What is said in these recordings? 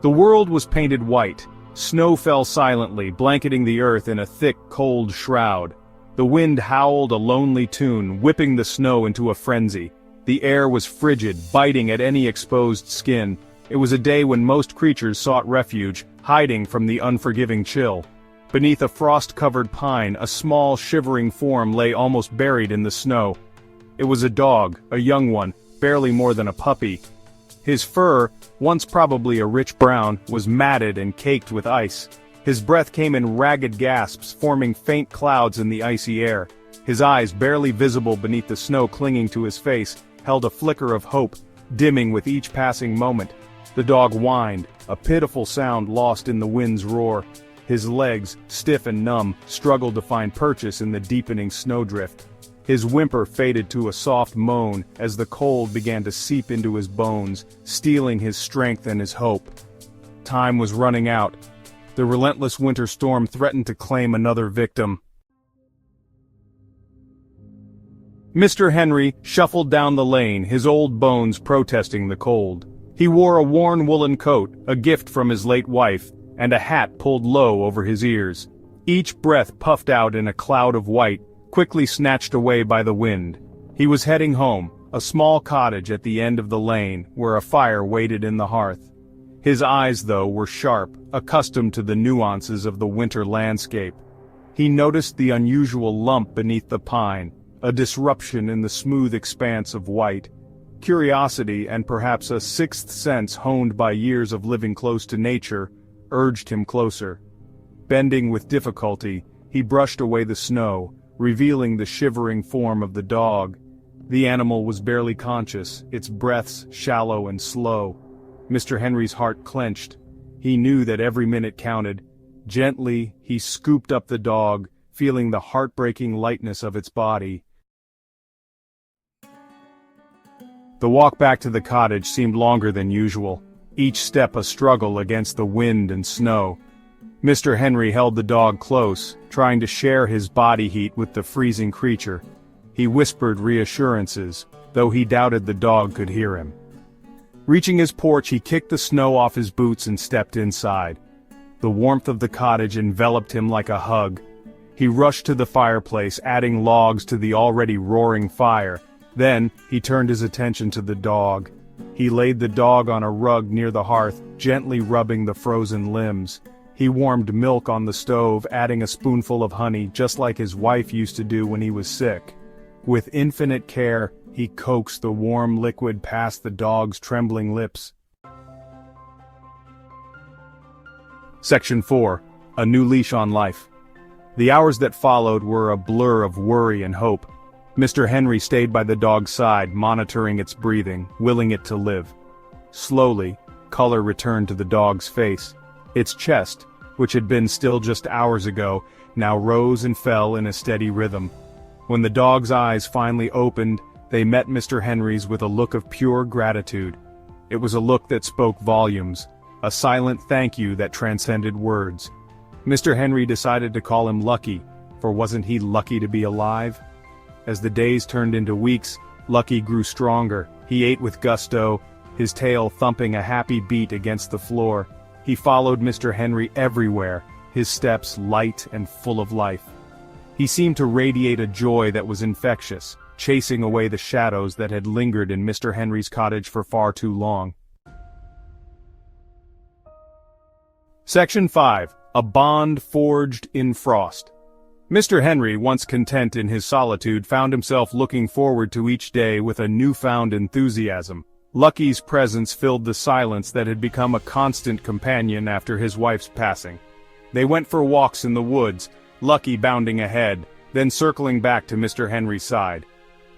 The world was painted white. Snow fell silently, blanketing the earth in a thick, cold shroud. The wind howled a lonely tune, whipping the snow into a frenzy. The air was frigid, biting at any exposed skin. It was a day when most creatures sought refuge, hiding from the unforgiving chill. Beneath a frost-covered pine, a small, shivering form lay almost buried in the snow. It was a dog, a young one, barely more than a puppy. His fur, once probably a rich brown, was matted and caked with ice. His breath came in ragged gasps, forming faint clouds in the icy air. His eyes, barely visible beneath the snow clinging to his face, held a flicker of hope, dimming with each passing moment. The dog whined, a pitiful sound lost in the wind's roar. His legs, stiff and numb, struggled to find purchase in the deepening snowdrift. His whimper faded to a soft moan as the cold began to seep into his bones, stealing his strength and his hope. Time was running out. The relentless winter storm threatened to claim another victim. Mr. Henry shuffled down the lane, his old bones protesting the cold. He wore a worn woolen coat, a gift from his late wife, and a hat pulled low over his ears. Each breath puffed out in a cloud of white, quickly snatched away by the wind. He was heading home, a small cottage at the end of the lane, where a fire waited in the hearth. His eyes, though, were sharp, accustomed to the nuances of the winter landscape. He noticed the unusual lump beneath the pine, a disruption in the smooth expanse of white. Curiosity, and perhaps a sixth sense honed by years of living close to nature, urged him closer. Bending with difficulty, he brushed away the snow, revealing the shivering form of the dog. The animal was barely conscious, its breaths shallow and slow. Mr. Henry's heart clenched. He knew that every minute counted. Gently, he scooped up the dog, feeling the heartbreaking lightness of its body. The walk back to the cottage seemed longer than usual, each step a struggle against the wind and snow. Mr. Henry held the dog close, trying to share his body heat with the freezing creature. He whispered reassurances, though he doubted the dog could hear him. Reaching his porch, he kicked the snow off his boots and stepped inside. The warmth of the cottage enveloped him like a hug. He rushed to the fireplace, adding logs to the already roaring fire. Then, he turned his attention to the dog. He laid the dog on a rug near the hearth, gently rubbing the frozen limbs. He warmed milk on the stove, adding a spoonful of honey, just like his wife used to do when he was sick. With infinite care, he coaxed the warm liquid past the dog's trembling lips. Section 4. A New Leash on Life. The hours that followed were a blur of worry and hope. Mr. Henry stayed by the dog's side, monitoring its breathing, willing it to live. Slowly, color returned to the dog's face. Its chest, which had been still just hours ago, now rose and fell in a steady rhythm. When the dog's eyes finally opened, they met Mr. Henry's with a look of pure gratitude. It was a look that spoke volumes, a silent thank you that transcended words. Mr. Henry decided to call him Lucky, for wasn't he lucky to be alive? As the days turned into weeks, Lucky grew stronger. He ate with gusto, his tail thumping a happy beat against the floor. He followed Mr. Henry everywhere, his steps light and full of life. He seemed to radiate a joy that was infectious, chasing away the shadows that had lingered in Mr. Henry's cottage for far too long. Section 5. A Bond Forged in Frost. Mr. Henry, once content in his solitude, found himself looking forward to each day with a newfound enthusiasm. Lucky's presence filled the silence that had become a constant companion after his wife's passing. They went for walks in the woods, Lucky bounding ahead, then circling back to Mr. Henry's side.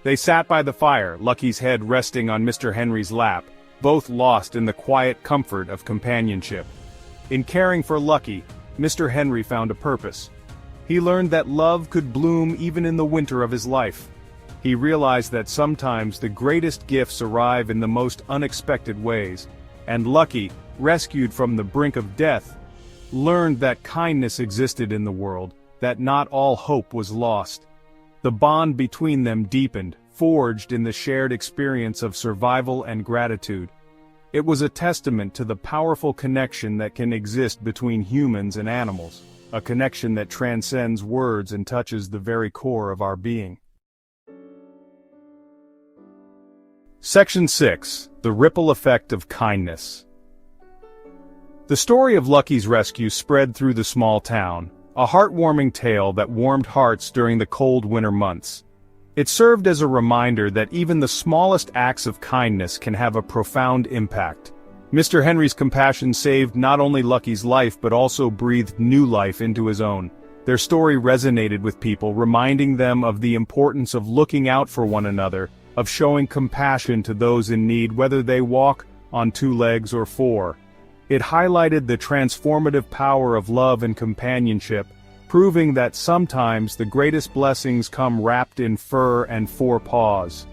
They sat by the fire, Lucky's head resting on Mr. Henry's lap, both lost in the quiet comfort of companionship. In caring for Lucky, Mr. Henry found a purpose. He learned that love could bloom even in the winter of his life. He realized that sometimes the greatest gifts arrive in the most unexpected ways, and Lucky, rescued from the brink of death, learned that kindness existed in the world, that not all hope was lost. The bond between them deepened, forged in the shared experience of survival and gratitude. It was a testament to the powerful connection that can exist between humans and animals, a connection that transcends words and touches the very core of our being. Section 6. The Ripple Effect of Kindness. The story of Lucky's rescue spread through the small town, a heartwarming tale that warmed hearts during the cold winter months. It served as a reminder that even the smallest acts of kindness can have a profound impact. Mr. Henry's compassion saved not only Lucky's life but also breathed new life into his own. Their story resonated with people, reminding them of the importance of looking out for one another, of showing compassion to those in need whether they walk on 2 legs or 4. It highlighted the transformative power of love and companionship, proving that sometimes the greatest blessings come wrapped in fur and 4 paws.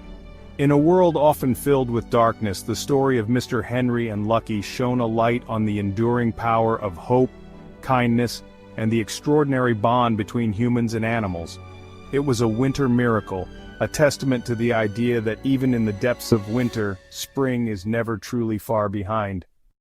In a world often filled with darkness, the story of Mr. Henry and Lucky shone a light on the enduring power of hope, kindness, and the extraordinary bond between humans and animals. It was a winter miracle, a testament to the idea that even in the depths of winter, spring is never truly far behind.